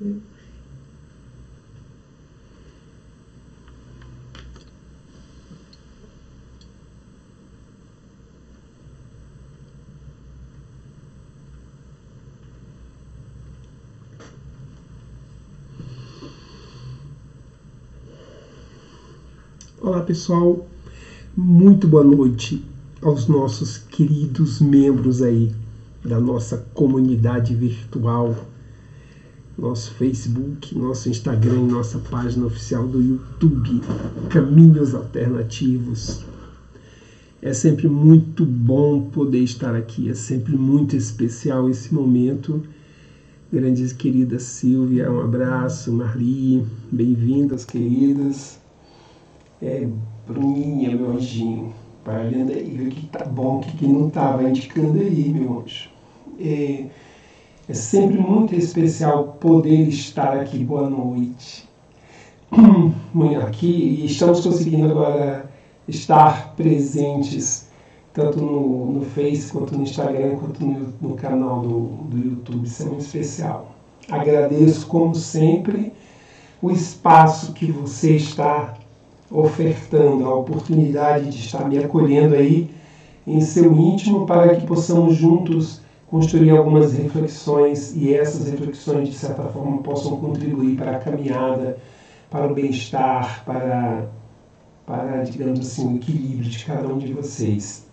Olá pessoal, muito boa noite aos nossos queridos membros aí da nossa comunidade virtual, nosso Facebook, nosso Instagram, nossa página oficial do YouTube, Caminhos Alternativos. É sempre muito bom poder estar aqui, é sempre muito especial esse momento. Grande e querida Silvia, um abraço. Marli, bem-vindas, queridas. Bruninha, meu anjinho, parando aí, ver o que tá bom, o que não tá, vai indicando aí, meu anjo. É sempre muito especial poder estar aqui. Boa noite. Aqui, e estamos conseguindo agora estar presentes tanto no Face, quanto no Instagram, quanto no canal do YouTube. Isso é muito especial. Agradeço, como sempre, o espaço que você está ofertando, a oportunidade de estar me acolhendo aí em seu íntimo, para que possamos juntos construir algumas reflexões, e essas reflexões, de certa forma, possam contribuir para a caminhada, para o bem-estar, para, digamos assim, o equilíbrio de cada um de vocês.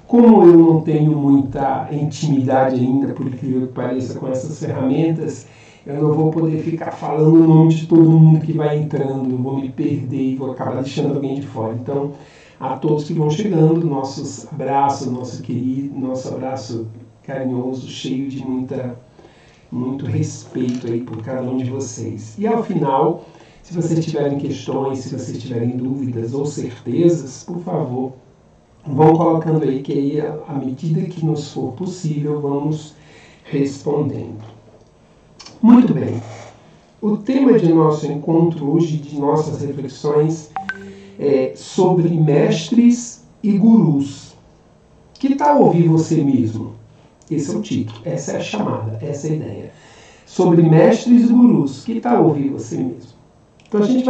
Como eu não tenho muita intimidade ainda, por incrível que pareça, com essas ferramentas, eu não vou poder ficar falando o nome de todo mundo que vai entrando, eu vou me perder e vou acabar deixando alguém de fora. Então, a todos que vão chegando, nossos abraços, nosso abraço carinhoso, cheio de muito respeito aí por cada um de vocês. E ao final, se vocês tiverem questões, se vocês tiverem dúvidas ou certezas, por favor, vão colocando aí, que aí, à medida que nos for possível, vamos respondendo. Muito bem. O tema de nosso encontro hoje, de nossas reflexões, é sobre mestres e gurus. Que tal ouvir você mesmo? Esse é o título, essa é a chamada, essa é a ideia. Sobre mestres e gurus. Que tal ouvir você mesmo? Então a gente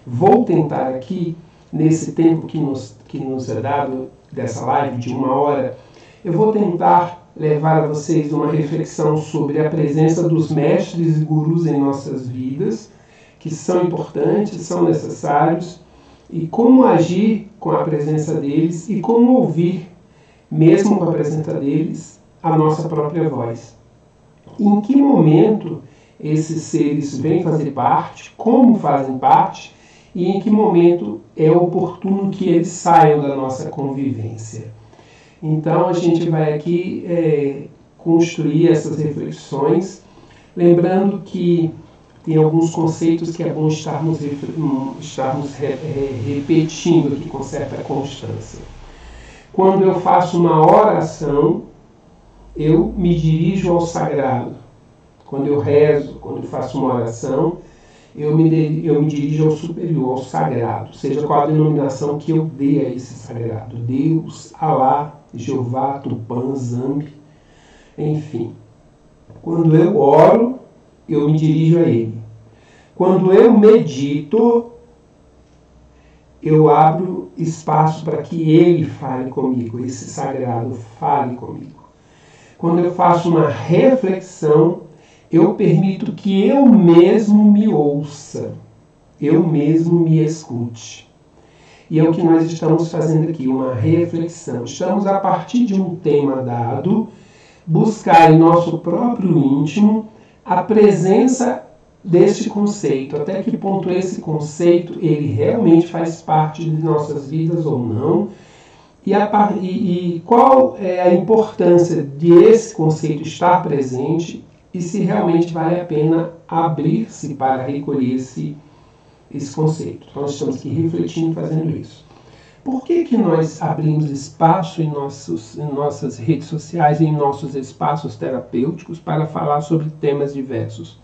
vou tentar aqui, nesse tempo que nos é dado, dessa live de 1 hora, eu vou tentar levar a vocês uma reflexão sobre a presença dos mestres e gurus em nossas vidas, que são importantes, são necessários, e como agir com a presença deles e como ouvir, mesmo com a presença deles, a nossa própria voz. Em que momento esses seres vêm fazer parte, como fazem parte, e em que momento é oportuno que eles saiam da nossa convivência. Então, a gente vai aqui construir essas reflexões, lembrando que tem alguns conceitos que é bom estarmos repetindo aqui com certa constância. Quando eu faço uma oração, eu me dirijo ao sagrado. Quando eu rezo, quando eu faço uma oração, eu me dirijo ao superior, ao sagrado, seja qual a denominação que eu dê a esse sagrado. Deus, Alá, Jeová, Tupã, Zambi, enfim. Quando eu oro, eu me dirijo a Ele. Quando eu medito, eu abro espaço para que Ele fale comigo, esse sagrado fale comigo. Quando eu faço uma reflexão, eu permito que eu mesmo me ouça, eu mesmo me escute. E é o que nós estamos fazendo aqui, uma reflexão. Estamos, a partir de um tema dado, buscar em nosso próprio íntimo a presença deste conceito. Até que ponto esse conceito, ele realmente faz parte de nossas vidas ou não. E qual é a importância de esse conceito estar presente e se realmente vale a pena abrir-se para recolher esse conceito. Nós estamos aqui refletindo, fazendo isso. Por que nós abrimos espaço em nossas redes sociais, em nossos espaços terapêuticos, para falar sobre temas diversos?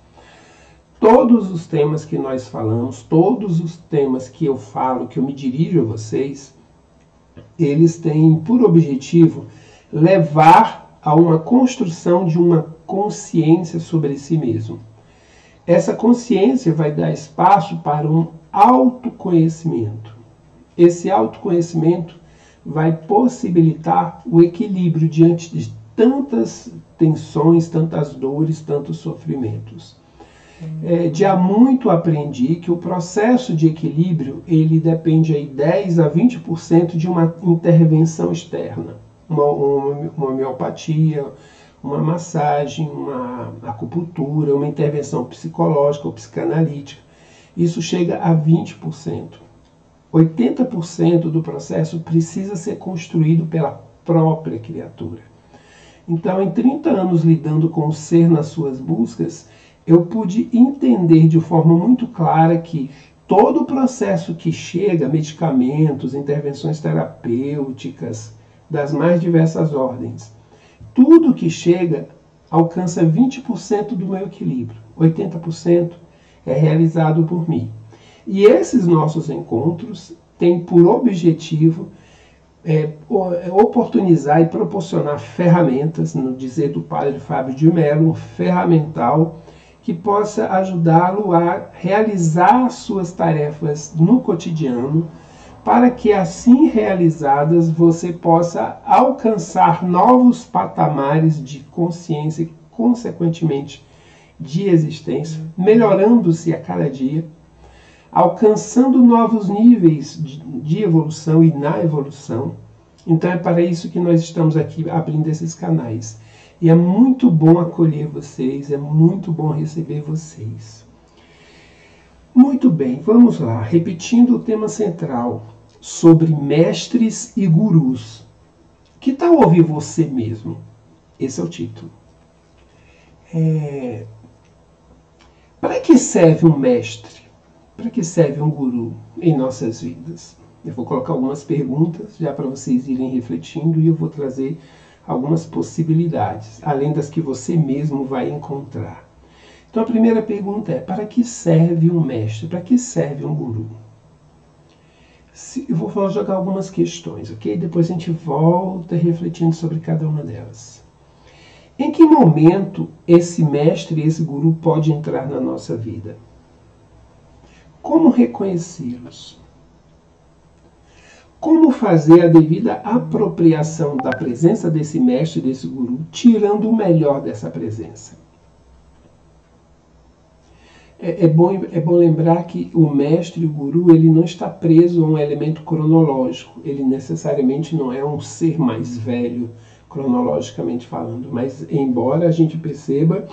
Todos os temas que nós falamos, todos os temas que eu falo, que eu me dirijo a vocês, eles têm por objetivo levar a uma construção de uma consciência sobre si mesmo. Essa consciência vai dar espaço para um autoconhecimento. Esse autoconhecimento vai possibilitar o equilíbrio diante de tantas tensões, tantas dores, tantos sofrimentos. De há muito aprendi que o processo de equilíbrio ele depende aí 10 a 20% de uma intervenção externa, uma homeopatia, uma massagem, uma acupuntura, uma intervenção psicológica ou psicanalítica. Isso chega a 20%. 80% do processo precisa ser construído pela própria criatura. Então, em 30 anos lidando com o ser nas suas buscas, eu pude entender de forma muito clara que todo o processo que chega, medicamentos, intervenções terapêuticas, das mais diversas ordens, tudo que chega alcança 20% do meu equilíbrio. 80% é realizado por mim. E esses nossos encontros têm por objetivo oportunizar e proporcionar ferramentas, no dizer do padre Fábio de Mello, um ferramental que possa ajudá-lo a realizar suas tarefas no cotidiano, para que assim realizadas você possa alcançar novos patamares de consciência e, consequentemente, de existência, melhorando-se a cada dia, alcançando novos níveis de evolução e na evolução. Então é para isso que nós estamos aqui abrindo esses canais. E é muito bom acolher vocês, é muito bom receber vocês. Muito bem, vamos lá. Repetindo o tema central sobre mestres e gurus. Que tal ouvir você mesmo? Esse é o título. Para que serve um mestre? Para que serve um guru em nossas vidas? Eu vou colocar algumas perguntas já para vocês irem refletindo e eu vou trazer algumas possibilidades, além das que você mesmo vai encontrar. Então a primeira pergunta é: para que serve um mestre? Para que serve um guru? Eu vou jogar algumas questões, ok? Depois a gente volta refletindo sobre cada uma delas. Em que momento esse mestre, esse guru pode entrar na nossa vida? Como reconhecê-los? Como fazer a devida apropriação da presença desse mestre, desse guru, tirando o melhor dessa presença? É bom lembrar que o mestre, o guru, ele não está preso a um elemento cronológico. Ele necessariamente não é um ser mais velho, cronologicamente falando. Mas, embora a gente perceba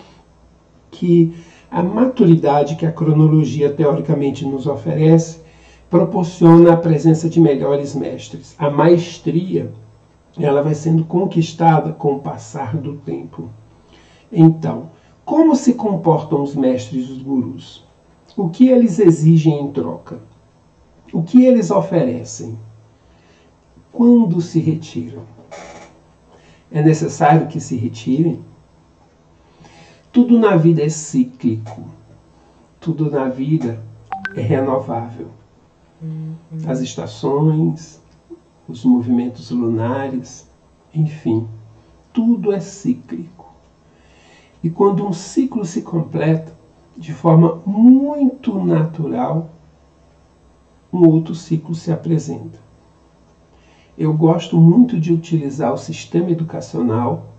que a maturidade que a cronologia teoricamente nos oferece proporciona a presença de melhores mestres. A maestria, ela vai sendo conquistada com o passar do tempo. Então, como se comportam os mestres e os gurus? O que eles exigem em troca? O que eles oferecem? Quando se retiram? É necessário que se retirem? Tudo na vida é cíclico. Tudo na vida é renovável. As estações, os movimentos lunares, enfim, tudo é cíclico. E quando um ciclo se completa de forma muito natural, um outro ciclo se apresenta. Eu gosto muito de utilizar o sistema educacional,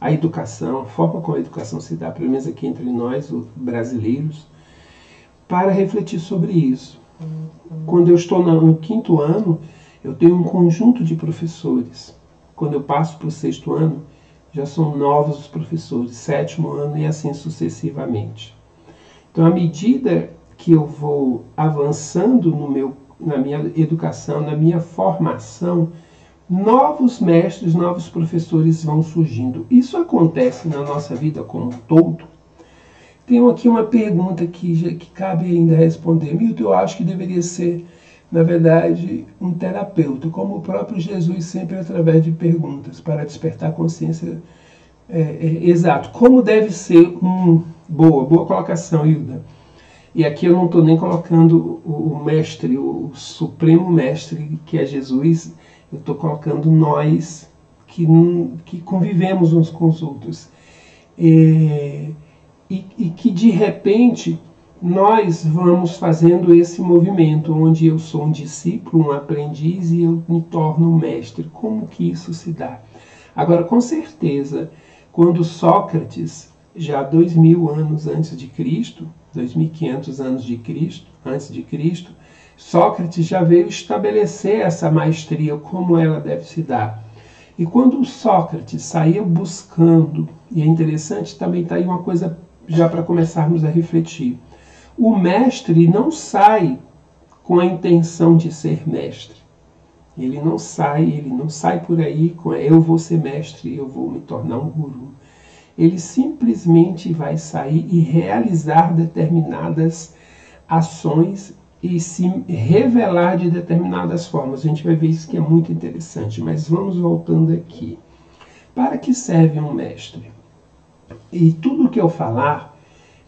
a educação, a forma como a educação se dá, pelo menos aqui entre nós, os brasileiros, para refletir sobre isso. Quando eu estou no 5º ano, eu tenho um conjunto de professores. Quando eu passo para o 6º ano, já são novos os professores, 7º ano e assim sucessivamente. Então, à medida que eu vou avançando na minha educação, na minha formação, novos mestres, novos professores vão surgindo. Isso acontece na nossa vida como um todo. Tenho aqui uma pergunta que cabe ainda responder. Milton, eu acho que deveria ser, na verdade, um terapeuta, como o próprio Jesus, sempre através de perguntas, para despertar consciência. Exato. Como deve ser boa colocação, Hilda. E aqui eu não estou nem colocando o mestre, o supremo mestre, que é Jesus. Eu estou colocando nós que convivemos uns com os outros. E que de repente nós vamos fazendo esse movimento, onde eu sou um discípulo, um aprendiz e eu me torno um mestre. Como que isso se dá? Agora, com certeza, quando Sócrates, já 2000 anos antes de Cristo, 2500 anos de Cristo, antes de Cristo, Sócrates já veio estabelecer essa maestria, como ela deve se dar. E quando Sócrates saía buscando, e é interessante também, está aí uma coisa já para começarmos a refletir, o mestre não sai com a intenção de ser mestre. Ele não sai por aí com eu vou ser mestre, eu vou me tornar um guru. Ele simplesmente vai sair e realizar determinadas ações e se revelar de determinadas formas. A gente vai ver isso que é muito interessante, mas vamos voltando aqui. Para que serve um mestre? E tudo o que eu falar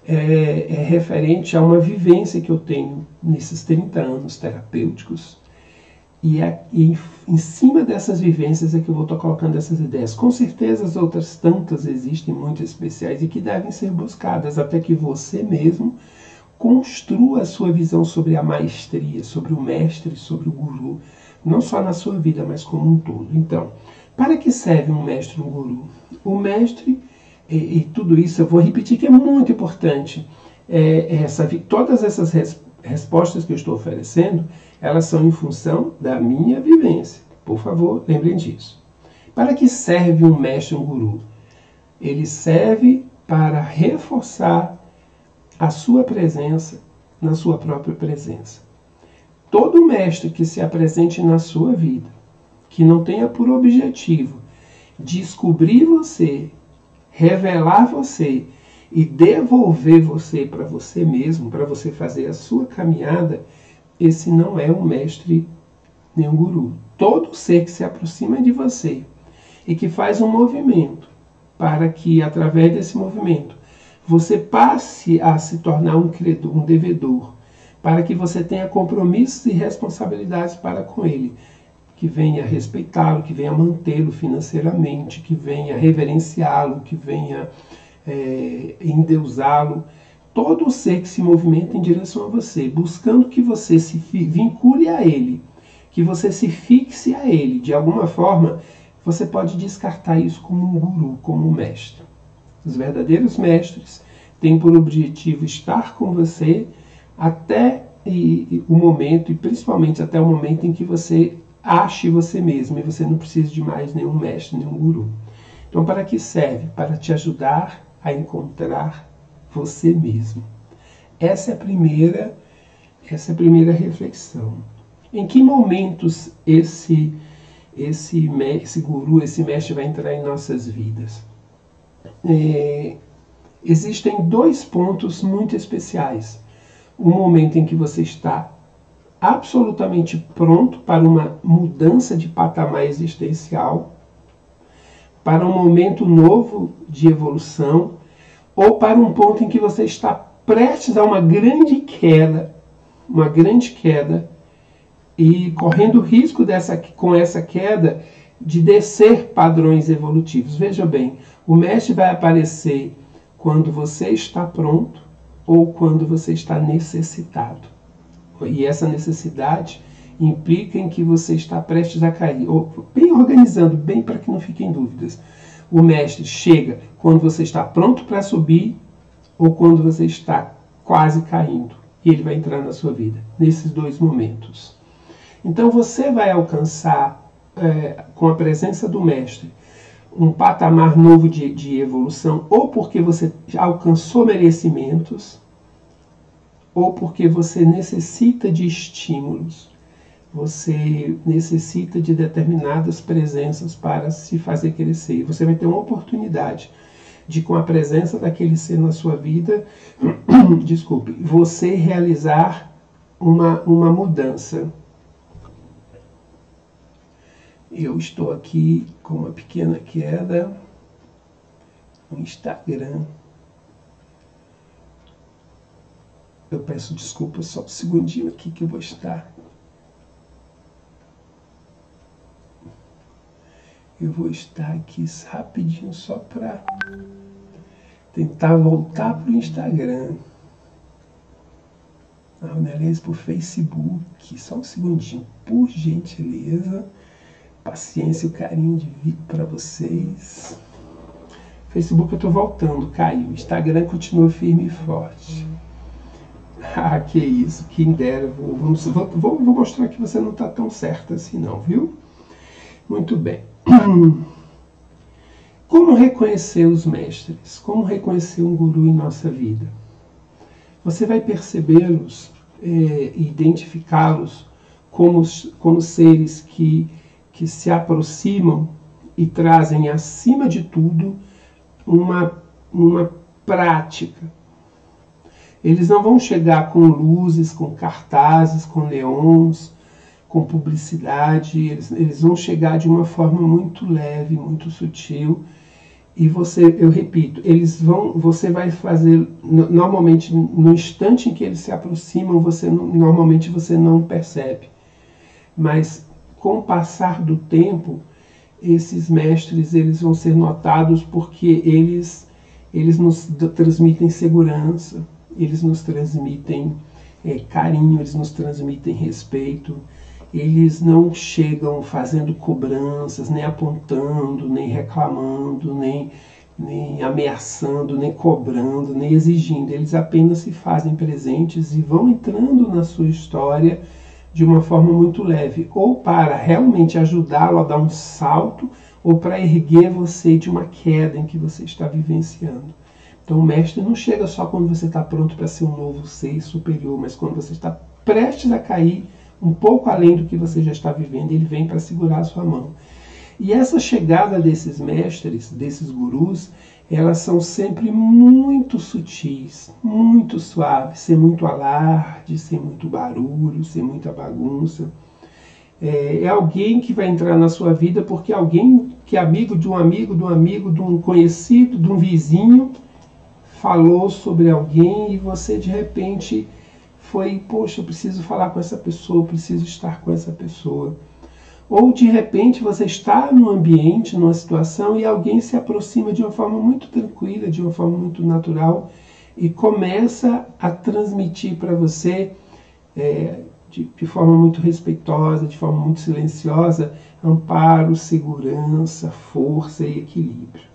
é referente a uma vivência que eu tenho nesses 30 anos terapêuticos. E em cima dessas vivências é que eu vou estar colocando essas ideias. Com certeza as outras tantas existem, muito especiais, e que devem ser buscadas até que você mesmo construa a sua visão sobre a maestria, sobre o mestre, sobre o guru, não só na sua vida, mas como um todo. Então, para que serve um mestre e um guru? O mestre, e tudo isso eu vou repetir que é muito importante, todas essas respostas que eu estou oferecendo, elas são em função da minha vivência. Por favor, lembrem disso. Para que serve um mestre e um guru? Ele serve para reforçar a sua presença na sua própria presença. Todo mestre que se apresente na sua vida, que não tenha por objetivo descobrir você, revelar você e devolver você para você mesmo, para você fazer a sua caminhada, esse não é um mestre nem um guru. Todo ser que se aproxima de você e que faz um movimento para que, através desse movimento, você passe a se tornar um credor, um devedor, para que você tenha compromissos e responsabilidades para com ele, que venha respeitá-lo, que venha mantê-lo financeiramente, que venha reverenciá-lo, que venha endeusá-lo. Todo ser que se movimenta em direção a você, buscando que você se vincule a ele, que você se fixe a ele, de alguma forma, você pode descartar isso como um guru, como um mestre. Os verdadeiros mestres têm por objetivo estar com você até o momento, e principalmente até o momento em que você ache você mesmo e você não precisa de mais nenhum mestre, nenhum guru. Então, para que serve? Para te ajudar a encontrar você mesmo. Essa é a primeira reflexão. Em que momentos esse guru, esse mestre vai entrar em nossas vidas? Existem dois pontos muito especiais. O momento em que você está absolutamente pronto para uma mudança de patamar existencial, para um momento novo de evolução, ou para um ponto em que você está prestes a uma grande queda, e correndo risco com essa queda de descer padrões evolutivos. Veja bem, o mestre vai aparecer quando você está pronto ou quando você está necessitado. E essa necessidade implica em que você está prestes a cair. Bem organizando, bem para que não fiquem dúvidas. O mestre chega quando você está pronto para subir ou quando você está quase caindo. E ele vai entrar na sua vida, nesses dois momentos. Então você vai alcançar, com a presença do mestre, um patamar novo de evolução, ou porque você alcançou merecimentos, ou porque você necessita de estímulos. Você necessita de determinadas presenças para se fazer crescer. E você vai ter uma oportunidade de, com a presença daquele ser na sua vida, você realizar uma mudança. Eu estou aqui com uma pequena queda no Instagram. Eu peço desculpa, só um segundinho aqui que eu vou estar. Eu vou estar aqui rapidinho só para Tentar voltar para o Instagram. Aliás, para o Facebook. Só um segundinho, por gentileza. Paciência e o carinho de vida para vocês. Facebook eu estou voltando, caiu. Instagram continua firme e forte. Ah, que isso, quem dera. Vou mostrar que você não está tão certa assim não, viu? Muito bem. Como reconhecer os mestres? Como reconhecer um guru em nossa vida? Você vai percebê-los, identificá-los como seres que se aproximam e trazem, acima de tudo, uma prática. Eles não vão chegar com luzes, com cartazes, com neons, com publicidade. Eles vão chegar de uma forma muito leve, muito sutil. E eu repito, você vai fazer, normalmente, no instante em que eles se aproximam, normalmente você não percebe. Mas, com o passar do tempo, esses mestres eles vão ser notados porque eles nos transmitem segurança, eles nos transmitem carinho, eles nos transmitem respeito. Eles não chegam fazendo cobranças, nem apontando, nem reclamando, nem ameaçando, nem cobrando, nem exigindo. Eles apenas se fazem presentes e vão entrando na sua história de uma forma muito leve, ou para realmente ajudá-lo a dar um salto, ou para erguer você de uma queda em que você está vivenciando. Então o mestre não chega só quando você está pronto para ser um novo ser superior, mas quando você está prestes a cair um pouco além do que você já está vivendo, ele vem para segurar a sua mão. E essa chegada desses mestres, desses gurus, elas são sempre muito sutis, muito suaves, sem muito alarde, sem muito barulho, sem muita bagunça. É alguém que vai entrar na sua vida porque alguém que é amigo de um amigo, de um amigo, de um conhecido, de um vizinho, falou sobre alguém e você de repente poxa, eu preciso falar com essa pessoa, eu preciso estar com essa pessoa. Ou de repente você está num ambiente, numa situação e alguém se aproxima de uma forma muito tranquila, de uma forma muito natural e começa a transmitir para você de forma muito respeitosa, de forma muito silenciosa, amparo, segurança, força e equilíbrio.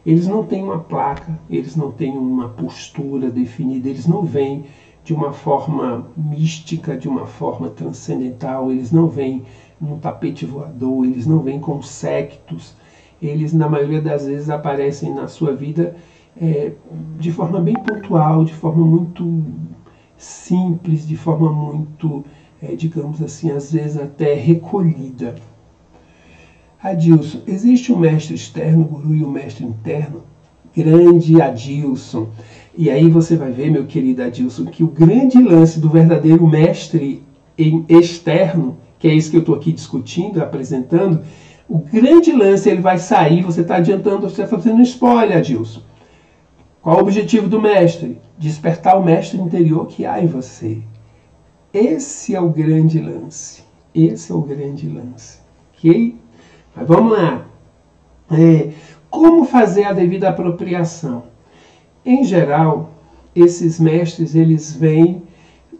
Eles não têm uma placa, eles não têm uma postura definida, eles não vêm de uma forma mística, de uma forma transcendental, eles não vêm num tapete voador, eles não vêm com séquitos, eles na maioria das vezes aparecem na sua vida de forma bem pontual, de forma muito simples, de forma muito, digamos assim, às vezes até recolhida. Adilson, existe um mestre externo, guru, e um mestre interno? Grande Adilson. E aí você vai ver, meu querido Adilson, que o grande lance do verdadeiro mestre externo, que é isso que eu estou aqui discutindo, apresentando, o grande lance, ele vai sair, você está adiantando, você está fazendo spoiler, Adilson. Qual o objetivo do mestre? Despertar o mestre interior que há em você. Esse é o grande lance. Esse é o grande lance. Ok? Mas vamos lá. Como fazer a devida apropriação? Em geral, esses mestres, eles vêm,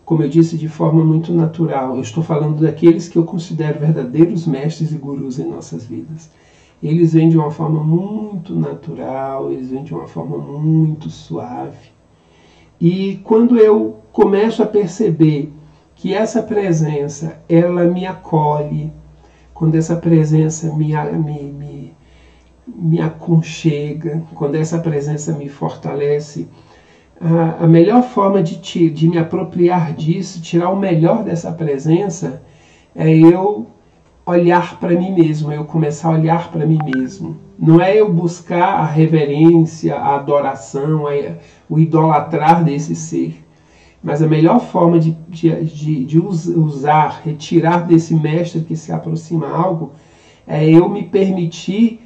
como eu disse, de forma muito natural. Eu estou falando daqueles que eu considero verdadeiros mestres e gurus em nossas vidas. Eles vêm de uma forma muito natural, eles vêm de uma forma muito suave. E quando eu começo a perceber que essa presença, ela me acolhe, quando essa presença me aconchega, quando essa presença me fortalece, a melhor forma de me apropriar disso, tirar o melhor dessa presença, é eu olhar para mim mesmo, eu começar a olhar para mim mesmo. Não é eu buscar a reverência, a adoração, o idolatrar desse ser. Mas a melhor forma de usar, retirar desse mestre que se aproxima algo, é eu me permitir.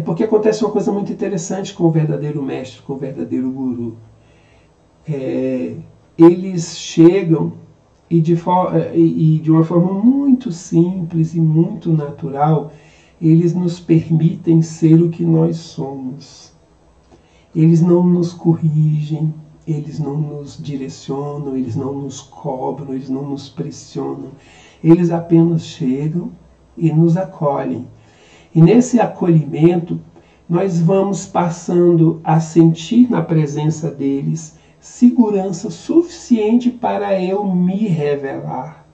Porque acontece uma coisa muito interessante com o verdadeiro mestre, com o verdadeiro guru. Eles chegam e de uma forma muito simples e muito natural, eles nos permitem ser o que nós somos. Eles não nos corrigem, eles não nos direcionam, eles não nos cobram, eles não nos pressionam. Eles apenas chegam e nos acolhem. E nesse acolhimento, nós vamos passando a sentir na presença deles segurança suficiente para eu me revelar,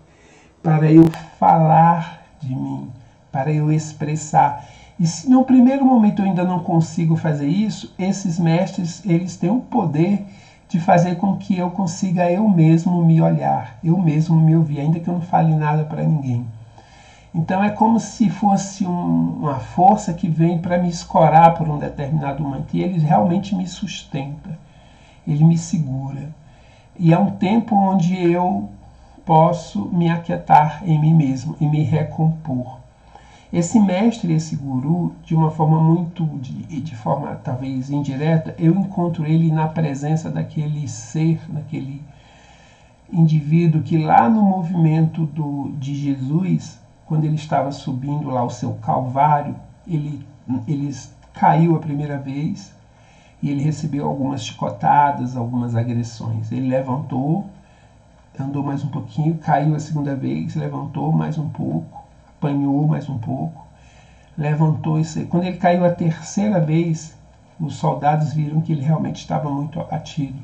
para eu falar de mim, para eu expressar. E se no primeiro momento eu ainda não consigo fazer isso, esses mestres, eles têm o poder de fazer com que eu consiga eu mesmo me olhar, eu mesmo me ouvir, ainda que eu não fale nada para ninguém. Então é como se fosse uma força que vem para me escorar por um determinado momento, e ele realmente me sustenta, ele me segura. E é um tempo onde eu posso me aquietar em mim mesmo e me recompor. Esse mestre, esse guru, de uma forma de forma talvez indireta, eu encontro ele na presença daquele ser, daquele indivíduo que lá no movimento de Jesus, quando ele estava subindo lá o seu Calvário, ele caiu a primeira vez e ele recebeu algumas chicotadas, algumas agressões. Ele levantou, andou mais um pouquinho, caiu a segunda vez, levantou mais um pouco, apanhou mais um pouco, levantou. Quando ele caiu a terceira vez, os soldados viram que ele realmente estava muito abatido.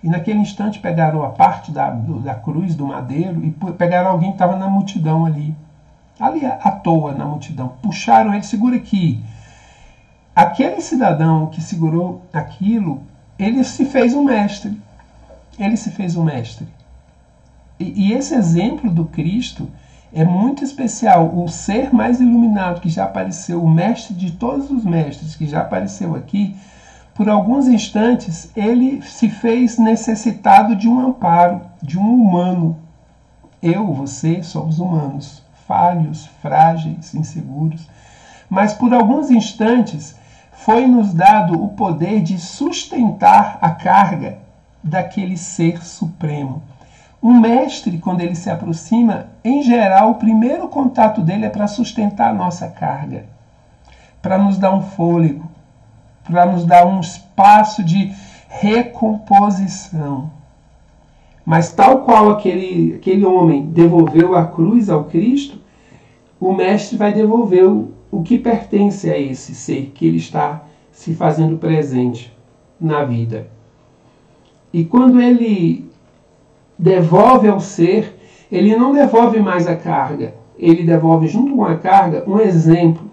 E naquele instante pegaram a parte da cruz, do madeiro, e pegaram alguém que estava na multidão ali à toa na multidão. Puxaram ele, segura aqui. Aquele cidadão que segurou aquilo, ele se fez um mestre. Ele se fez um mestre. E esse exemplo do Cristo é muito especial. O ser mais iluminado que já apareceu, o mestre de todos os mestres que já apareceu aqui, por alguns instantes, ele se fez necessitado de um amparo, de um humano. Eu, você, somos humanos, falhos, frágeis, inseguros. Mas por alguns instantes, foi-nos dado o poder de sustentar a carga daquele ser supremo. Um mestre, quando ele se aproxima, em geral, o primeiro contato dele é para sustentar a nossa carga, para nos dar um fôlego, para nos dar um espaço de recomposição. Mas tal qual aquele homem devolveu a cruz ao Cristo, o mestre vai devolver o que pertence a esse ser que ele está se fazendo presente na vida. E quando ele devolve ao ser, ele não devolve mais a carga, ele devolve junto com a carga um exemplo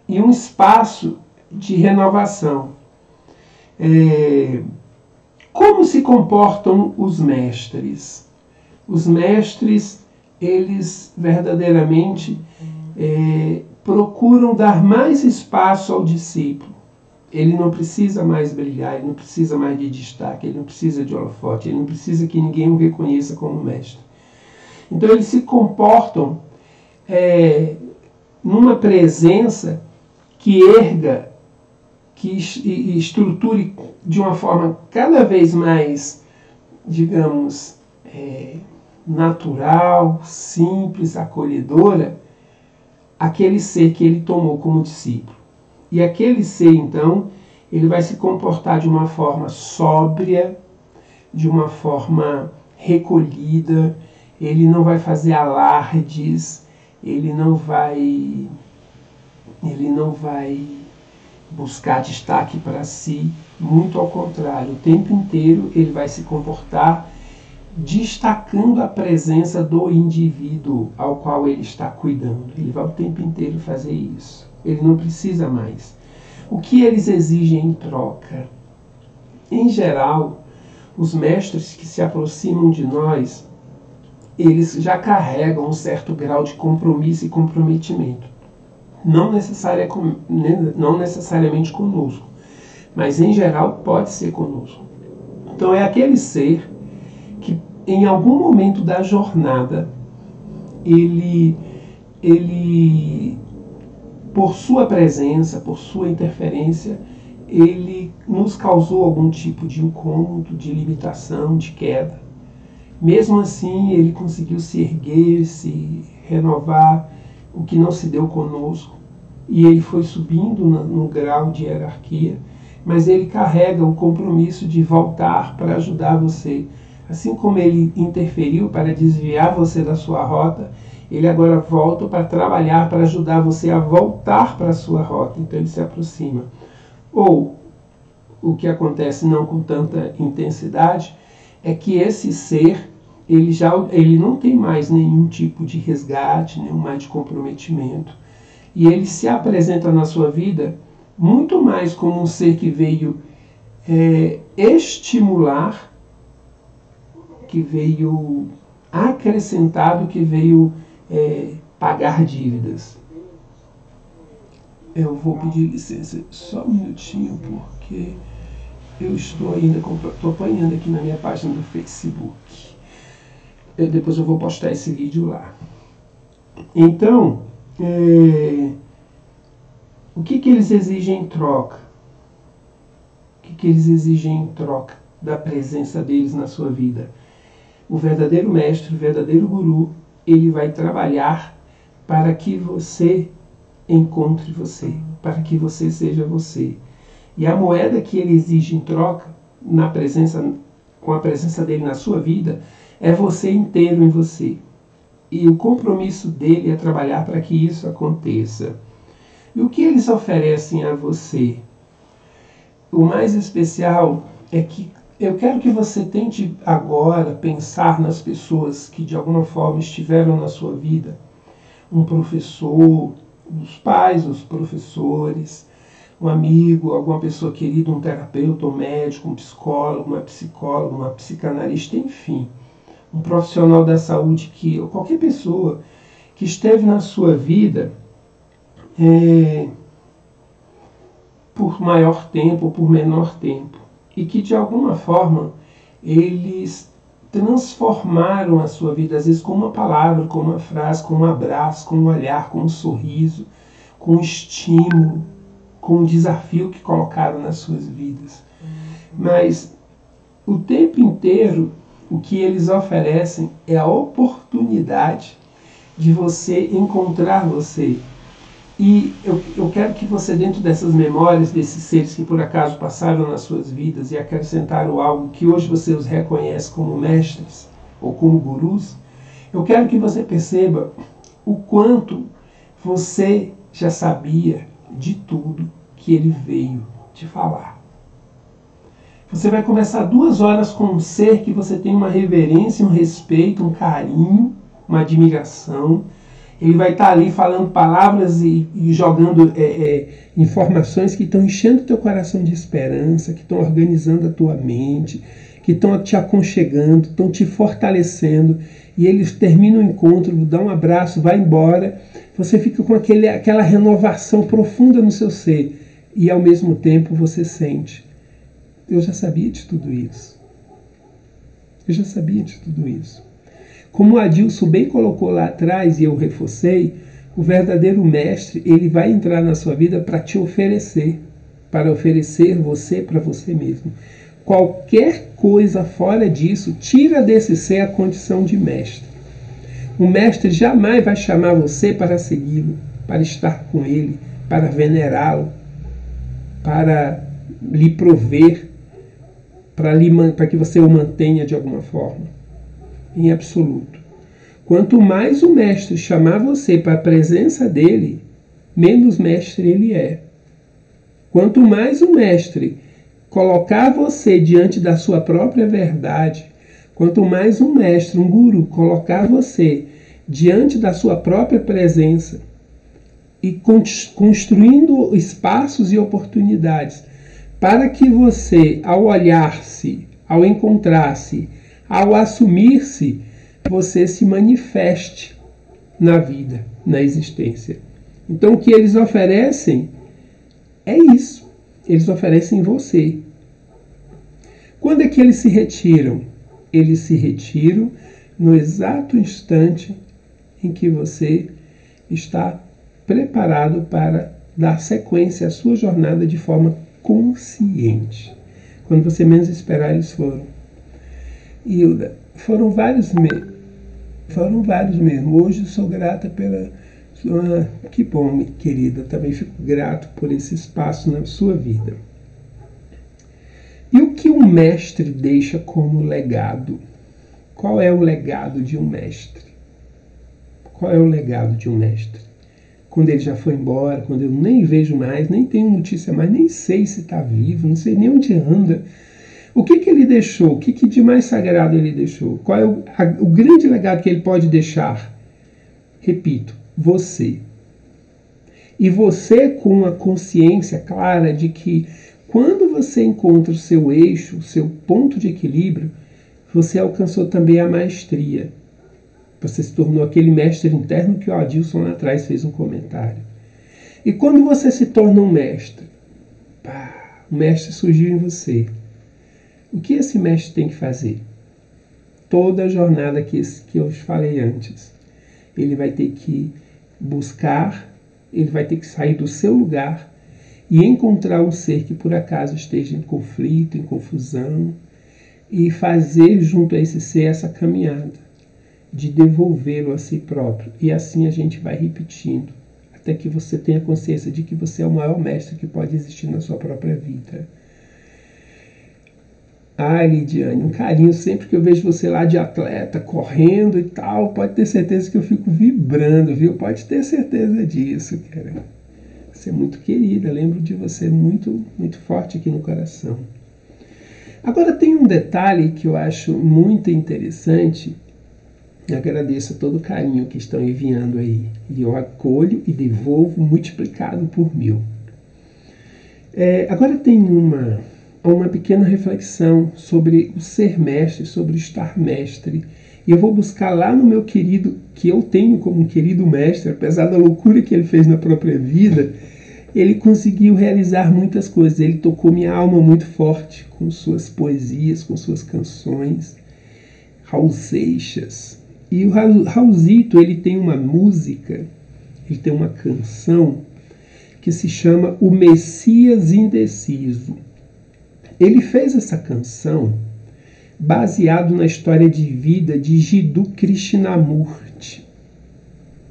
e um espaço de renovação. Como se comportam os mestres? Os mestres, eles verdadeiramente procuram dar mais espaço ao discípulo. Ele não precisa mais brilhar, ele não precisa mais de destaque, ele não precisa de holofote, ele não precisa que ninguém o reconheça como mestre. Então eles se comportam numa presença que erga, que estruture de uma forma cada vez mais, digamos, natural, simples, acolhedora, aquele ser que ele tomou como discípulo. E aquele ser, então, ele vai se comportar de uma forma sóbria, de uma forma recolhida, ele não vai fazer alardes, ele não vai buscar destaque para si, muito ao contrário, o tempo inteiro ele vai se comportar destacando a presença do indivíduo ao qual ele está cuidando. Ele vai o tempo inteiro fazer isso. Ele não precisa mais. O que eles exigem em troca? Em geral, os mestres que se aproximam de nós, eles já carregam um certo grau de compromisso e comprometimento. Não necessariamente conosco, mas em geral pode ser conosco. Então é aquele ser que em algum momento da jornada, ele por sua presença, por sua interferência, ele nos causou algum tipo de incômodo, de limitação, de queda. Mesmo assim, ele conseguiu se erguer, se renovar, o que não se deu conosco. E ele foi subindo no grau de hierarquia, mas ele carrega o compromisso de voltar para ajudar você. Assim como ele interferiu para desviar você da sua rota, ele agora volta para trabalhar, para ajudar você a voltar para a sua rota. Então ele se aproxima. Ou, o que acontece não com tanta intensidade, é que esse ser, ele não tem mais nenhum tipo de resgate, nenhum mais de comprometimento. E ele se apresenta na sua vida muito mais como um ser que veio estimular, que veio acrescentar, do que veio pagar dívidas. Eu vou pedir licença só um minutinho, porque eu estou apanhando aqui na minha página do Facebook. Depois eu vou postar esse vídeo lá. Então, o que eles exigem em troca? O que eles exigem em troca da presença deles na sua vida? O verdadeiro mestre, o verdadeiro guru, ele vai trabalhar para que você encontre você, para que você seja você. E a moeda que ele exige em troca, com a presença dele na sua vida, é você inteiro em você. E o compromisso dele é trabalhar para que isso aconteça. E o que eles oferecem a você? O mais especial é que eu quero que você tente agora pensar nas pessoas que de alguma forma estiveram na sua vida. Um professor, os pais, os professores, um amigo, alguma pessoa querida, um terapeuta, um médico, um psicólogo, uma psicanalista, enfim. Um profissional da saúde, ou qualquer pessoa que esteve na sua vida por maior tempo ou por menor tempo, e que de alguma forma eles transformaram a sua vida, às vezes com uma palavra, com uma frase, com um abraço, com um olhar, com um sorriso, com um estímulo, com um desafio que colocaram nas suas vidas. Mas o tempo inteiro o que eles oferecem é a oportunidade de você encontrar você. E eu quero que você, dentro dessas memórias, desses seres que por acaso passaram nas suas vidas e acrescentaram algo que hoje você os reconhece como mestres ou como gurus, eu quero que você perceba o quanto você já sabia de tudo que ele veio te falar. Você vai conversar 2 horas com um ser que você tem uma reverência, um respeito, um carinho, uma admiração. Ele vai estar ali falando palavras e jogando informações que estão enchendo o teu coração de esperança, que estão organizando a tua mente, que estão te aconchegando, estão te fortalecendo. E eles terminam o encontro, dão um abraço, vai embora. Você fica com aquela renovação profunda no seu ser. E ao mesmo tempo você sente: eu já sabia de tudo isso. Eu já sabia de tudo isso. Como o Adilson bem colocou lá atrás, e eu reforcei, o verdadeiro mestre, ele vai entrar na sua vida para te oferecer, para oferecer você para você mesmo. Qualquer coisa fora disso, tira desse ser a condição de mestre. O mestre jamais vai chamar você para segui-lo, para estar com ele, para venerá-lo, para lhe prover, para que você o mantenha de alguma forma. Em absoluto. Quanto mais o mestre chamar você para a presença dele, menos mestre ele é. Quanto mais o mestre colocar você diante da sua própria verdade, quanto mais um mestre, um guru, colocar você diante da sua própria presença e construindo espaços e oportunidades para que você, ao olhar-se, ao encontrar-se, ao assumir-se, você se manifeste na vida, na existência. Então o que eles oferecem é isso. Eles oferecem você. Quando é que eles se retiram? Eles se retiram no exato instante em que você está preparado para dar sequência à sua jornada de forma consciente. Quando você menos esperar, eles foram. Hilda, foram vários mesmo. Hoje eu sou grata pela que bom, querida. Eu também fico grato por esse espaço na sua vida. E o que um mestre deixa como legado? Qual é o legado de um mestre? Qual é o legado de um mestre? Quando ele já foi embora, quando eu nem vejo mais, nem tenho notícia mais, nem sei se está vivo, não sei nem onde anda. O que ele deixou? O que de mais sagrado ele deixou? Qual é o grande legado que ele pode deixar? Repito, você. E você com a consciência clara de que quando você encontra o seu eixo, o seu ponto de equilíbrio, você alcançou também a maestria. Você se tornou aquele mestre interno que o Adilson lá atrás fez um comentário. E quando você se torna um mestre, o mestre surgiu em você. O que esse mestre tem que fazer? Toda a jornada que eu falei antes. Ele vai ter que buscar, ele vai ter que sair do seu lugar e encontrar um ser que por acaso esteja em conflito, em confusão, e fazer junto a esse ser essa caminhada de devolvê-lo a si próprio. E assim a gente vai repetindo, até que você tenha consciência de que você é o maior mestre que pode existir na sua própria vida. Lidiane, um carinho sempre que eu vejo você lá de atleta, correndo e tal, pode ter certeza que eu fico vibrando, viu? Pode ter certeza disso, cara. Você é muito querida, lembro de você muito, muito forte aqui no coração. Agora tem um detalhe que eu acho muito interessante. Agradeço a todo o carinho que estão enviando aí. E eu acolho e devolvo multiplicado por 1000. Agora tem uma pequena reflexão sobre o ser mestre, sobre o estar mestre. E eu vou buscar lá no meu querido, que eu tenho como um querido mestre, apesar da loucura que ele fez na própria vida, ele conseguiu realizar muitas coisas. Ele tocou minha alma muito forte com suas poesias, com suas canções. Raul Seixas. E o Raulzito, ele tem uma música, ele tem uma canção que se chama O Messias Indeciso. Ele fez essa canção baseado na história de vida de Jiddu Krishnamurti.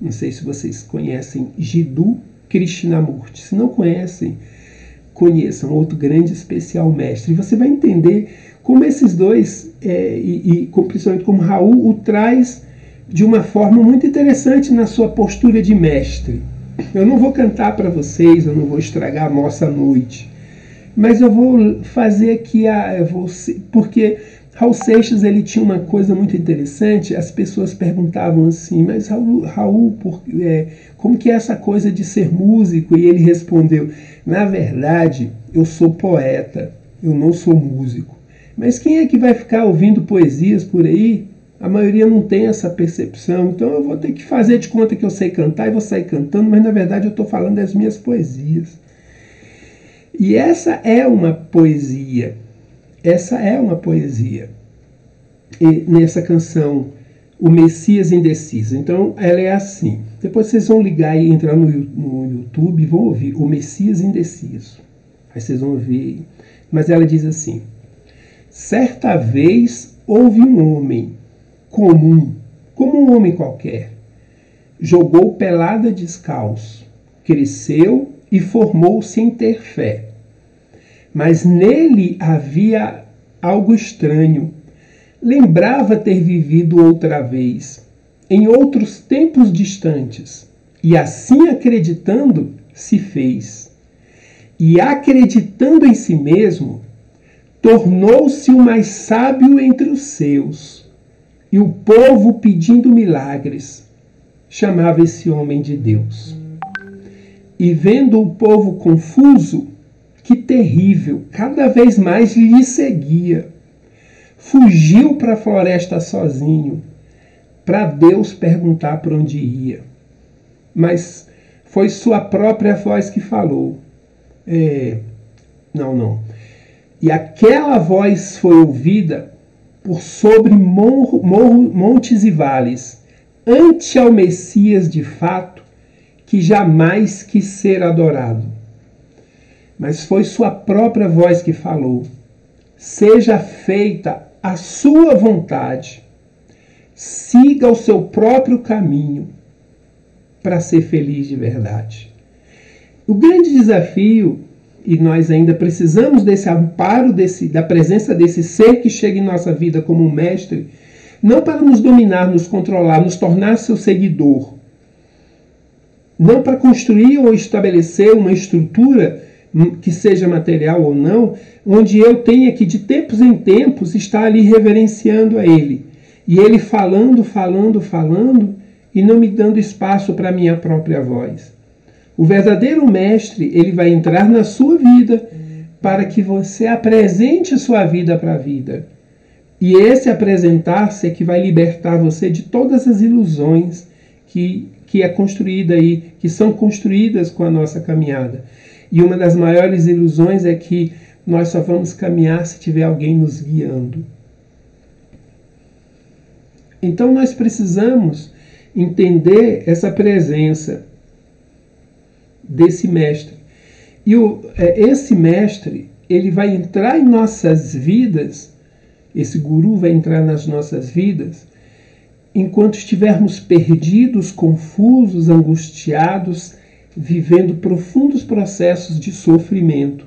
Não sei se vocês conhecem Jiddu Krishnamurti. Se não conhecem, conheçam, outro grande especial mestre. E você vai entender como esses dois, principalmente como Raul, o traz de uma forma muito interessante na sua postura de mestre. Eu não vou cantar para vocês, eu não vou estragar a nossa noite, mas eu vou fazer aqui, porque Raul Seixas, ele tinha uma coisa muito interessante. As pessoas perguntavam assim, mas Raul, como que é essa coisa de ser músico? E ele respondeu, na verdade, eu sou poeta, eu não sou músico. Mas quem é que vai ficar ouvindo poesias por aí? A maioria não tem essa percepção, então eu vou ter que fazer de conta que eu sei cantar e vou sair cantando, mas na verdade eu estou falando das minhas poesias. E essa é uma poesia. Essa é uma poesia. E nessa canção, O Messias Indeciso. Então, ela é assim. Depois vocês vão ligar e entrar no YouTube e vão ouvir O Messias Indeciso. Aí vocês vão ouvir. Mas ela diz assim: certa vez houve um homem comum, como um homem qualquer. Jogou pelada descalço, cresceu e formou-se sem ter fé. Mas nele havia algo estranho. Lembrava ter vivido outra vez, em outros tempos distantes, e assim acreditando, se fez. E acreditando em si mesmo, tornou-se o mais sábio entre os seus. E o povo, pedindo milagres, chamava esse homem de Deus. E vendo o povo confuso, que terrível, cada vez mais lhe seguia. Fugiu para a floresta sozinho, para Deus perguntar para onde ia. Mas foi sua própria voz que falou. Não. E aquela voz foi ouvida por sobre montes e vales, ante ao Messias de fato, que jamais quis ser adorado. Mas foi sua própria voz que falou: seja feita a sua vontade, siga o seu próprio caminho para ser feliz de verdade. O grande desafio e nós ainda precisamos desse amparo, da presença desse ser que chega em nossa vida como um mestre, não para nos dominar, nos controlar, nos tornar seu seguidor, não para construir ou estabelecer uma estrutura que seja material ou não, onde eu tenha que de tempos em tempos estar ali reverenciando a Ele, e Ele falando e não me dando espaço para a minha própria voz. O verdadeiro mestre, ele vai entrar na sua vida para que você apresente a sua vida para a vida. E esse apresentar-se é que vai libertar você de todas as ilusões que é construída aí, que são construídas com a nossa caminhada. E uma das maiores ilusões é que nós só vamos caminhar se tiver alguém nos guiando. Então nós precisamos entender essa presença desse mestre. E esse mestre, ele vai entrar em nossas vidas, esse guru vai entrar nas nossas vidas, enquanto estivermos perdidos, confusos, angustiados, vivendo profundos processos de sofrimento.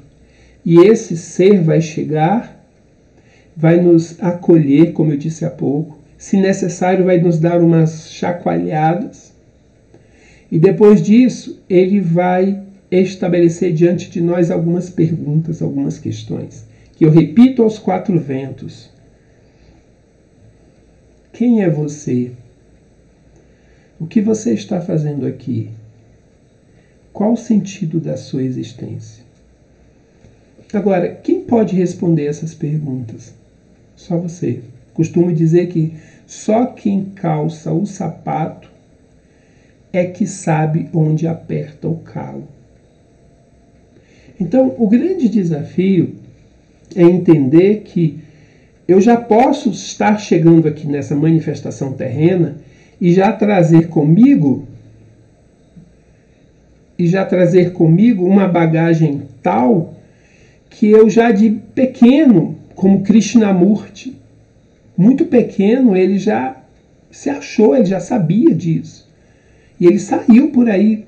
E esse ser vai chegar, vai nos acolher, como eu disse há pouco, se necessário vai nos dar umas chacoalhadas, e depois disso ele vai estabelecer diante de nós algumas perguntas, algumas questões, que eu repito aos quatro ventos. Quem é você? O que você está fazendo aqui? Qual o sentido da sua existência? Agora, quem pode responder essas perguntas? Só você. Costumo dizer que só quem calça o sapato é que sabe onde aperta o calo. Então, o grande desafio é entender que eu já posso estar chegando aqui nessa manifestação terrena e já trazer comigo uma bagagem tal que eu já de pequeno, como Krishnamurti, muito pequeno, ele já se achou, ele já sabia disso. E ele saiu por aí,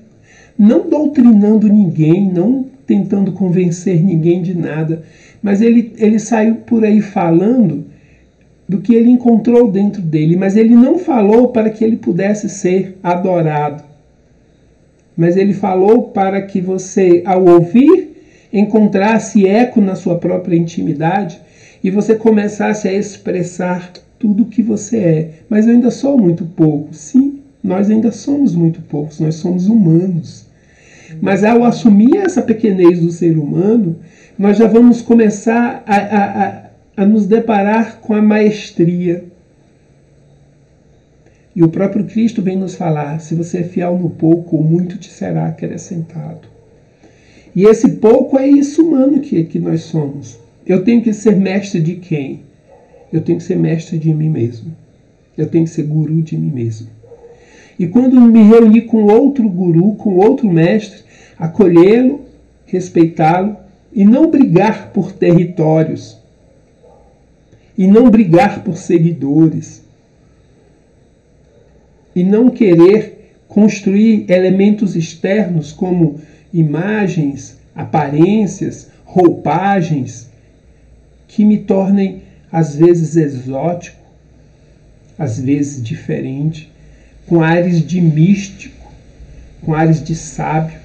não doutrinando ninguém, não tentando convencer ninguém de nada, mas ele saiu por aí falando do que ele encontrou dentro dele, mas ele não falou para que ele pudesse ser adorado, mas ele falou para que você, ao ouvir, encontrasse eco na sua própria intimidade e você começasse a expressar tudo o que você é. Mas eu ainda sou muito pouco. Sim, nós ainda somos muito poucos, nós somos humanos. Mas ao assumir essa pequenez do ser humano, nós já vamos começar a nos deparar com a maestria. E o próprio Cristo vem nos falar, se você é fiel no pouco, o muito te será acrescentado. E esse pouco é isso humano que nós somos. Eu tenho que ser mestre de quem? Eu tenho que ser mestre de mim mesmo. Eu tenho que ser guru de mim mesmo. E quando me reunir com outro guru, com outro mestre, acolhê-lo, respeitá-lo e não brigar por territórios. E não brigar por seguidores. E não querer construir elementos externos como imagens, aparências, roupagens que me tornem às vezes exótico, às vezes diferente, com ares de místico, com ares de sábio.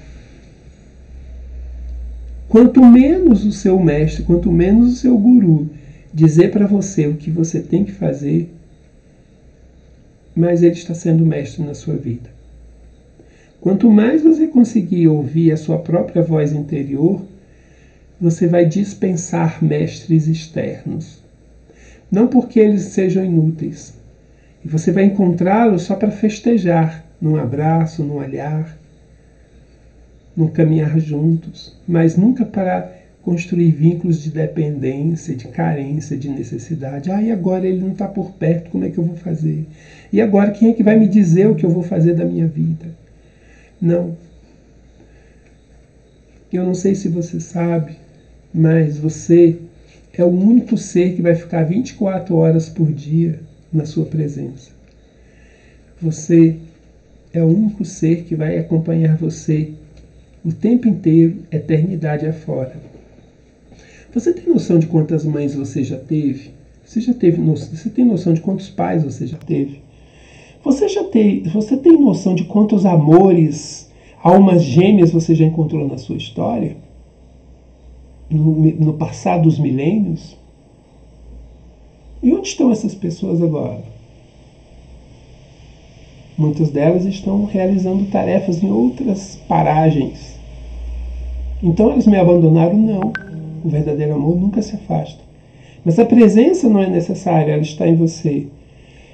Quanto menos o seu mestre, quanto menos o seu guru dizer para você o que você tem que fazer, mais ele está sendo mestre na sua vida. Quanto mais você conseguir ouvir a sua própria voz interior, você vai dispensar mestres externos. Não porque eles sejam inúteis. E você vai encontrá-los só para festejar, num abraço, num olhar, num caminhar juntos, mas nunca para construir vínculos de dependência, de carência, de necessidade. E agora ele não está por perto, como é que eu vou fazer? E agora quem é que vai me dizer o que eu vou fazer da minha vida? Não. Eu não sei se você sabe, mas você é o único ser que vai ficar 24 horas por dia na sua presença. Você é o único ser que vai acompanhar você O tempo inteiro, eternidade afora. Você tem noção de quantas mães você já teve? Você tem noção de quantos pais você já teve? Você tem noção de quantos amores, almas gêmeas você já encontrou na sua história? No passar dos milênios? E onde estão essas pessoas agora? Muitas delas estão realizando tarefas em outras paragens. Então elas me abandonaram? Não. O verdadeiro amor nunca se afasta. Mas a presença não é necessária, ela está em você.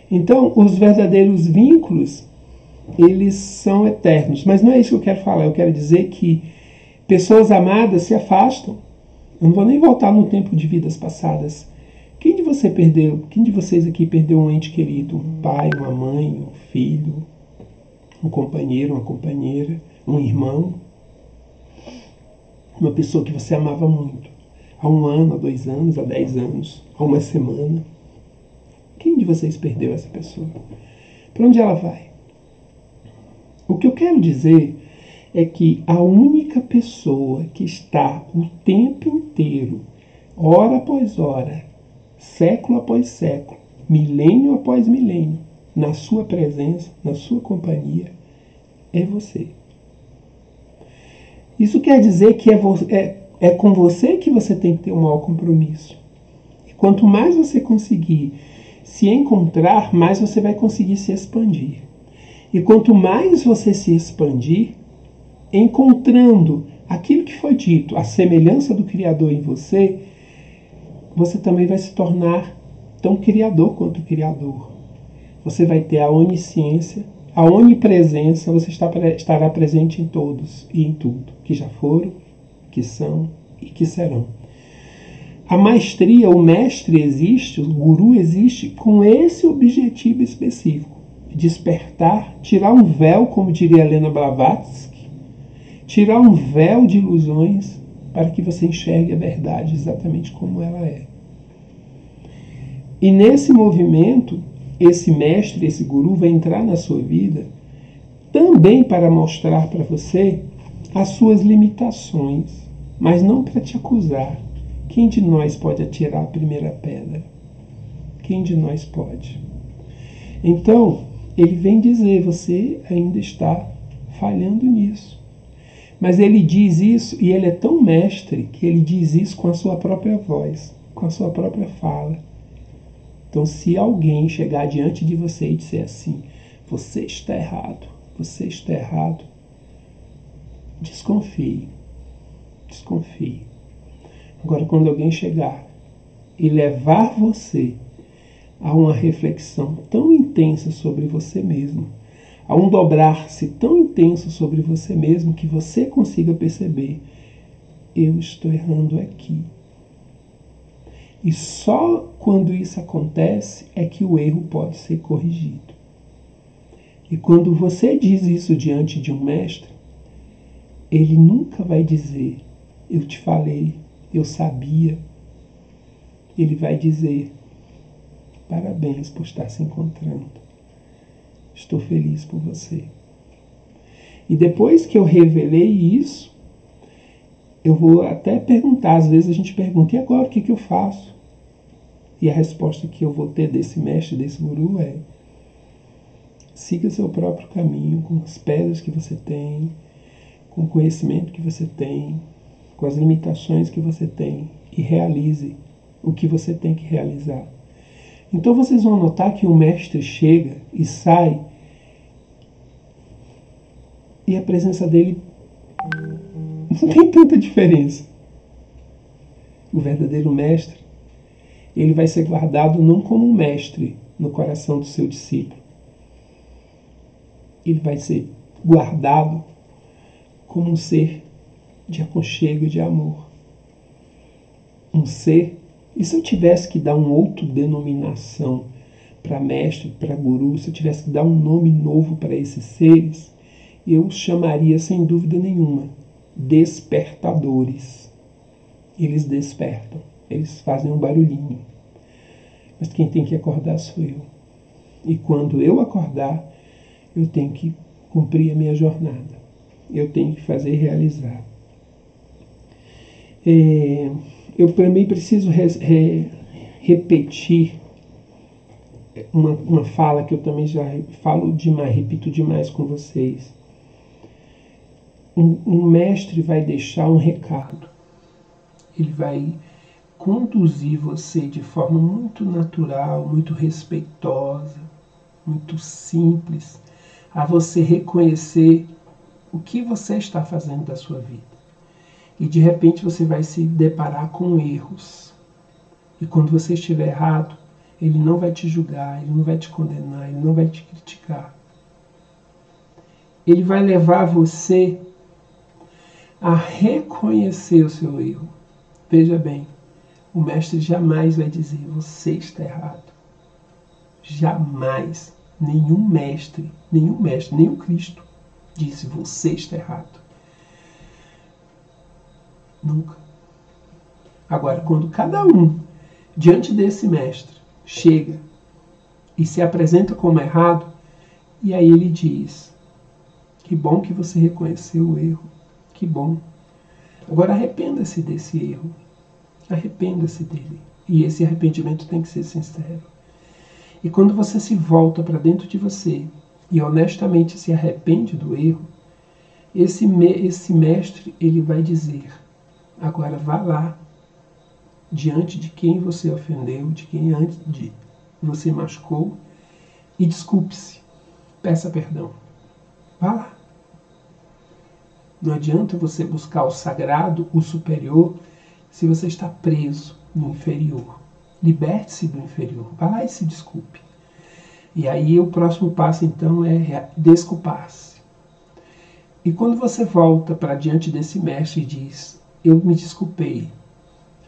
Então, os verdadeiros vínculos, eles são eternos. Mas não é isso que eu quero falar. Eu quero dizer que pessoas amadas se afastam. Eu não vou nem voltar no tempo de vidas passadas. Quem de vocês aqui perdeu um ente querido? Um pai, uma mãe, um filho, um companheiro, uma companheira, um irmão? Uma pessoa que você amava muito. Há 1 ano, há 2 anos, há 10 anos, há 1 semana. Quem de vocês perdeu essa pessoa? Para onde ela vai? O que eu quero dizer é que a única pessoa que está o tempo inteiro, hora após hora, século após século, milênio após milênio, na sua presença, na sua companhia, é você. Isso quer dizer que é com você que você tem que ter um maior compromisso. E quanto mais você conseguir se encontrar, mais você vai conseguir se expandir. E quanto mais você se expandir, encontrando aquilo que foi dito, a semelhança do Criador em você, você também vai se tornar tão criador quanto o Criador. Você vai ter a onisciência, a onipresença, você estará presente em todos e em tudo, que já foram, que são e que serão. A maestria, o mestre existe, o guru existe com esse objetivo específico. Despertar, tirar um véu, como diria Helena Blavatsky, tirar um véu de ilusões para que você enxergue a verdade exatamente como ela é. E nesse movimento, esse mestre, esse guru vai entrar na sua vida também para mostrar para você as suas limitações, mas não para te acusar. Quem de nós pode atirar a primeira pedra? Quem de nós pode? Então, ele vem dizer, você ainda está falhando nisso. Mas ele diz isso, e ele é tão mestre, que ele diz isso com a sua própria voz, com a sua própria fala. Então, se alguém chegar diante de você e disser assim, você está errado, desconfie. Desconfie. Agora, quando alguém chegar e levar você a uma reflexão tão intensa sobre você mesmo, a um dobrar-se tão intenso sobre você mesmo que você consiga perceber, eu estou errando aqui. E só quando isso acontece é que o erro pode ser corrigido. E quando você diz isso diante de um mestre, ele nunca vai dizer, eu te falei, eu sabia. Ele vai dizer, parabéns por estar se encontrando. Estou feliz por você. E depois que eu revelei isso, eu vou até perguntar, às vezes a gente pergunta, e agora o que eu faço? E a resposta que eu vou ter desse mestre, desse guru é, siga seu próprio caminho, com as pedras que você tem, com o conhecimento que você tem, com as limitações que você tem, e realize o que você tem que realizar. Então vocês vão notar que o mestre chega e sai, e a presença dele não tem tanta diferença. O verdadeiro mestre, ele vai ser guardado não como um mestre no coração do seu discípulo. Ele vai ser guardado como um ser de aconchego e de amor. Um ser, e se eu tivesse que dar uma outra denominação para mestre, para guru, se eu tivesse que dar um nome novo para esses seres, eu os chamaria sem dúvida nenhuma despertadores. Eles despertam, eles fazem um barulhinho. Mas quem tem que acordar sou eu. E quando eu acordar, eu tenho que cumprir a minha jornada. eu tenho que fazer realizar. Eu também preciso repetir uma fala que eu também já falo demais, repito demais com vocês. Um mestre vai deixar um recado. Ele vai conduzir você de forma muito natural, muito respeitosa, muito simples, a você reconhecer o que você está fazendo da sua vida. E de repente você vai se deparar com erros. E quando você estiver errado, ele não vai te julgar, ele não vai te condenar, ele não vai te criticar. Ele vai levar você a reconhecer o seu erro. Veja bem, o mestre jamais vai dizer, você está errado. Jamais. Nenhum mestre, nem o Cristo disse, você está errado. Nunca. Agora, quando cada um, diante desse mestre, chega e se apresenta como errado, e aí ele diz, que bom que você reconheceu o erro, que bom. Agora arrependa-se desse erro, arrependa-se dele. E esse arrependimento tem que ser sincero. E quando você se volta para dentro de você e honestamente se arrepende do erro, esse mestre, ele vai dizer, agora vá lá, diante de quem você ofendeu, de quem antes de você machucou, e desculpe-se, peça perdão. Vá lá. Não adianta você buscar o sagrado, o superior, se você está preso no inferior. Liberte-se do inferior. Vá lá e se desculpe. E aí o próximo passo, então, é desculpar-se. E quando você volta para diante desse mestre e diz, eu me desculpei,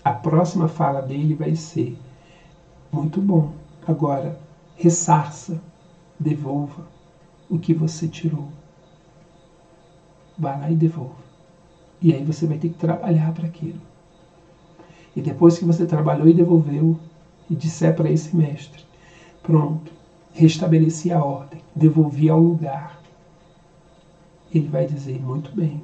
a próxima fala dele vai ser, muito bom, agora ressarça, devolva o que você tirou. Vá lá e devolva. E aí você vai ter que trabalhar para aquilo. E depois que você trabalhou e devolveu, e disser para esse mestre, pronto, restabeleci a ordem, devolvi ao lugar. Ele vai dizer, muito bem.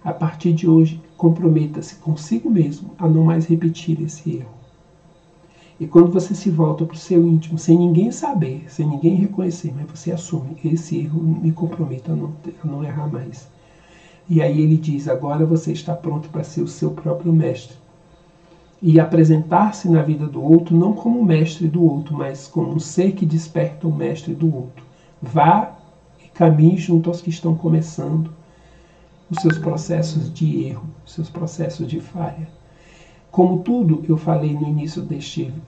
A partir de hoje, comprometa-se consigo mesmo a não mais repetir esse erro. E quando você se volta para o seu íntimo, sem ninguém saber, sem ninguém reconhecer, mas você assume, esse erro me comprometo a não errar mais. E aí ele diz, agora você está pronto para ser o seu próprio mestre. E apresentar-se na vida do outro, não como o mestre do outro, mas como um ser que desperta o mestre do outro. Vá e caminhe junto aos que estão começando os seus processos de erro, os seus processos de falha. Como tudo, eu falei no início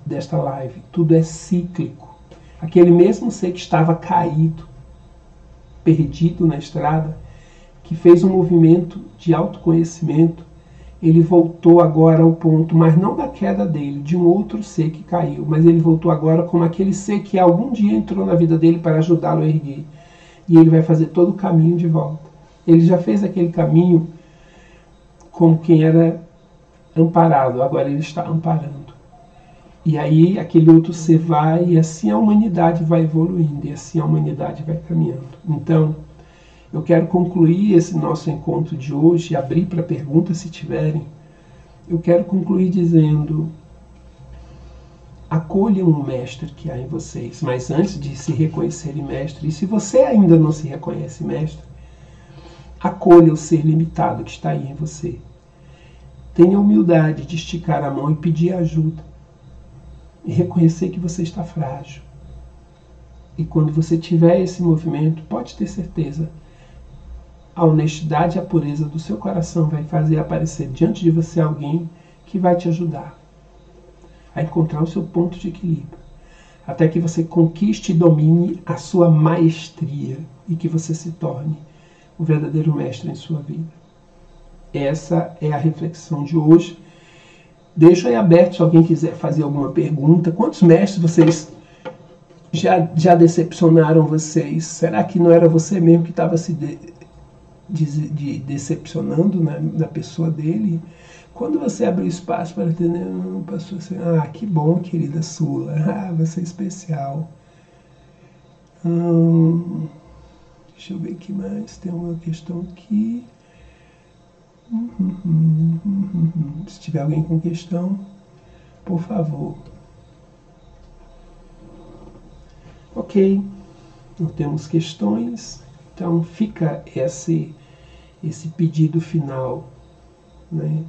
desta live, tudo é cíclico. Aquele mesmo ser que estava caído, perdido na estrada, que fez um movimento de autoconhecimento, ele voltou agora ao ponto, mas não da queda dele, de um outro ser que caiu, mas ele voltou agora como aquele ser que algum dia entrou na vida dele para ajudá-lo a erguer. E ele vai fazer todo o caminho de volta. Ele já fez aquele caminho como quem era amparado, agora ele está amparando. E aí aquele outro ser vai, e assim a humanidade vai evoluindo, e assim a humanidade vai caminhando. Então, eu quero concluir esse nosso encontro de hoje, abrir para perguntas se tiverem. Eu quero concluir dizendo, acolham o mestre que há em vocês, mas antes de se reconhecerem mestre, e se você ainda não se reconhece mestre, acolha o ser limitado que está aí em você. Tenha a humildade de esticar a mão e pedir ajuda. E reconhecer que você está frágil. E quando você tiver esse movimento, pode ter certeza, a honestidade e a pureza do seu coração vai fazer aparecer diante de você alguém que vai te ajudar a encontrar o seu ponto de equilíbrio, até que você conquiste e domine a sua maestria e que você se torne o verdadeiro mestre em sua vida. Essa é a reflexão de hoje. Deixo aí aberto se alguém quiser fazer alguma pergunta. Quantos mestres vocês já decepcionaram vocês? Será que não era você mesmo que estava se decepcionando na pessoa dele? Quando você abre espaço para entender, passou assim, que bom, querida Sula, você é especial. Deixa eu ver o que mais. Tem uma questão aqui. Se tiver alguém com questão, por favor. Ok, não temos questões, então fica esse pedido final, né?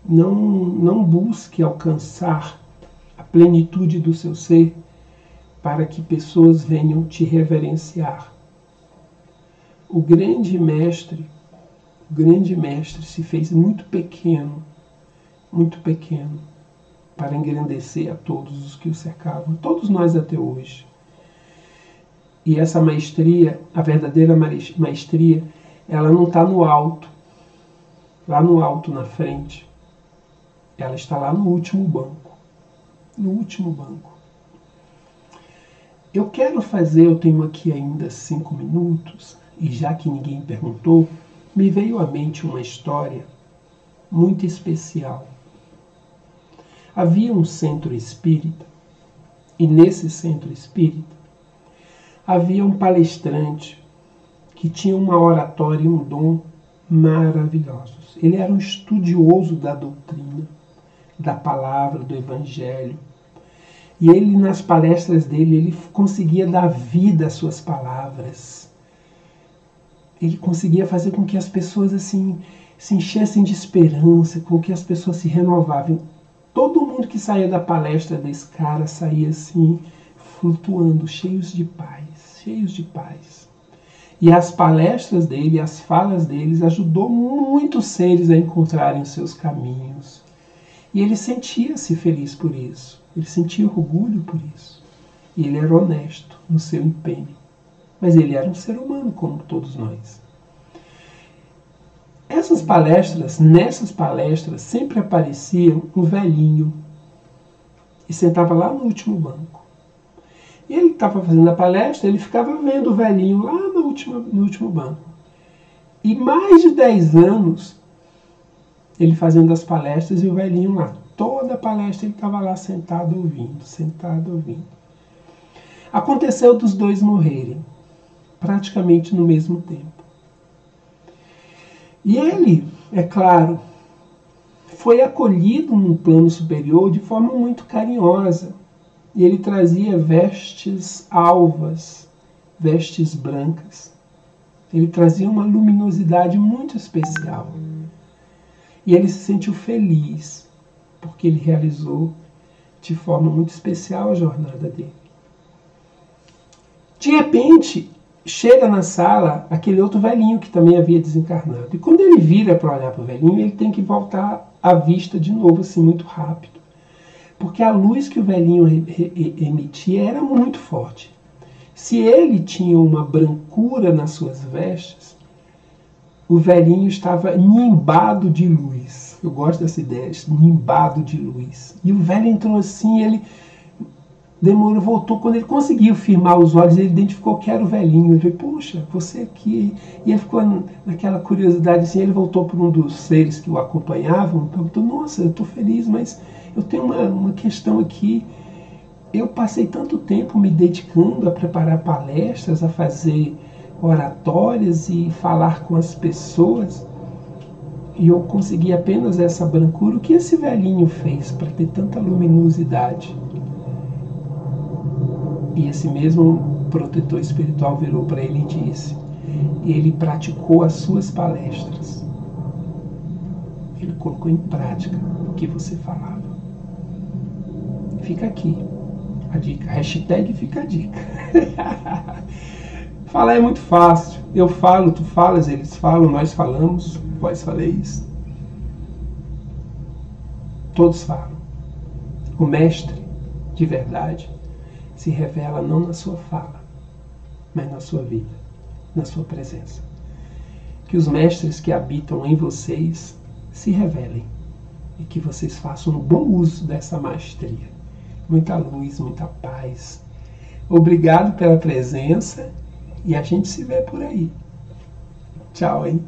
Não busque alcançar a plenitude do seu ser para que pessoas venham te reverenciar. O grande mestre se fez muito pequeno para engrandecer a todos os que o cercavam, todos nós até hoje. E essa maestria, a verdadeira maestria, ela não está no alto, lá no alto na frente. Ela está lá no último banco. No último banco. Eu tenho aqui ainda 5 minutos, e já que ninguém perguntou, me veio à mente uma história muito especial. Havia um centro espírita, e nesse centro espírita havia um palestrante que tinha uma oratória e um dom maravilhosos. Ele era um estudioso da doutrina, da palavra, do evangelho. E ele, nas palestras dele, ele conseguia dar vida às suas palavras. Ele conseguia fazer com que as pessoas assim se enchessem de esperança, com que as pessoas se renovavam. Todo mundo que saía da palestra desse cara saía assim, flutuando, cheios de paz. E as palestras dele, as falas deles, ajudou muitos seres a encontrarem os seus caminhos. E ele sentia-se feliz por isso. Ele sentia orgulho por isso. E ele era honesto no seu empenho. Mas ele era um ser humano como todos nós. Nessas palestras, sempre aparecia um velhinho. E sentava lá no último banco. E ele estava fazendo a palestra, ele ficava vendo o velhinho lá no último banco. E mais de 10 anos, ele fazendo as palestras e o velhinho lá. Toda a palestra ele estava lá sentado ouvindo. Aconteceu dos dois morrerem, praticamente no mesmo tempo. E ele, é claro, foi acolhido num plano superior de forma muito carinhosa. E ele trazia vestes alvas, vestes brancas. Ele trazia uma luminosidade muito especial. E ele se sentiu feliz, porque ele realizou de forma muito especial a jornada dele. De repente, chega na sala aquele outro velhinho que também havia desencarnado. E quando ele vira para olhar para o velhinho, ele tem que voltar a vista de novo, assim, muito rápido. Porque a luz que o velhinho emitia era muito forte. Se ele tinha uma brancura nas suas vestes, o velhinho estava nimbado de luz. Eu gosto dessa ideia, nimbado de luz. E o velho entrou assim, ele demorou, voltou. Quando ele conseguiu firmar os olhos, ele identificou que era o velhinho. Ele falou, poxa, você aqui. E ele ficou naquela curiosidade assim, ele voltou para um dos seres que o acompanhavam e perguntou, nossa, eu estou feliz, mas eu tenho uma questão aqui. Eu passei tanto tempo me dedicando a preparar palestras, a fazer oratórias e falar com as pessoas, e eu consegui apenas essa brancura. O que esse velhinho fez para ter tanta luminosidade? E esse mesmo protetor espiritual virou para ele e disse, ele praticou as suas palestras. Ele colocou em prática o que você falava. Fica aqui a dica. Hashtag fica a dica. Falar é muito fácil. Eu falo, tu falas, eles falam, nós falamos, vós faleis. Todos falam. O mestre, de verdade, se revela não na sua fala, mas na sua vida, na sua presença. Que os mestres que habitam em vocês se revelem e que vocês façam um bom uso dessa maestria. Muita luz, muita paz. Obrigado pela presença e a gente se vê por aí. Tchau, hein?